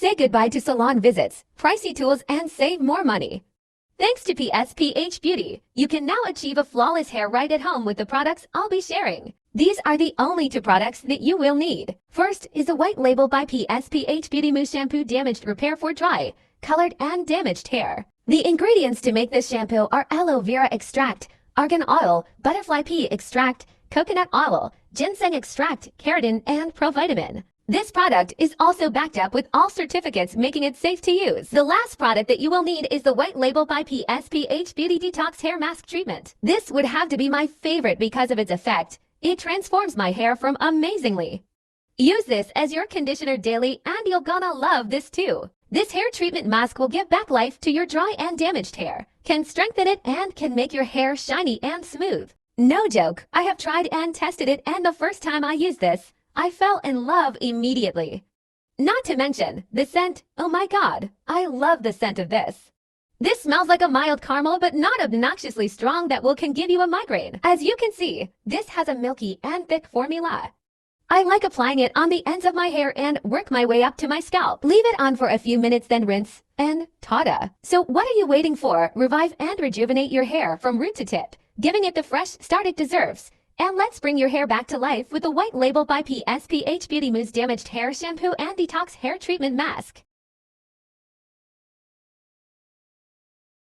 Say goodbye to salon visits, pricey tools, and save more money. Thanks to PSPH Beauty, you can now achieve a flawless hair right at home with the products I'll be sharing. These are the only two products that you will need. First is a white label by PSPH Beauty Mousse Shampoo Damaged Repair for dry, colored, and damaged hair. The ingredients to make this shampoo are aloe vera extract, argan oil, butterfly pea extract, coconut oil, ginseng extract, keratin, and provitamin. This product is also backed up with all certificates, making it safe to use. The last product that you will need is the white label by PSPH Beauty Detox Hair Mask Treatment. This would have to be my favorite because of its effect. It transforms my hair from amazingly. Use this as your conditioner daily and you're gonna love this too. This hair treatment mask will give back life to your dry and damaged hair, can strengthen it, and can make your hair shiny and smooth. No joke, I have tried and tested it, and the first time I used this, I fell in love immediately. Not to mention, the scent, oh my god, I love the scent of this. This smells like a mild caramel but not obnoxiously strong that can give you a migraine. As you can see, this has a milky and thick formula. I like applying it on the ends of my hair and work my way up to my scalp. Leave it on for a few minutes, then rinse, and ta-da. So what are you waiting for? Revive and rejuvenate your hair from root to tip, giving it the fresh start it deserves. And let's bring your hair back to life with the white label by PSPH Beauty Mousse Damaged Hair Shampoo and Detox Hair Treatment Mask.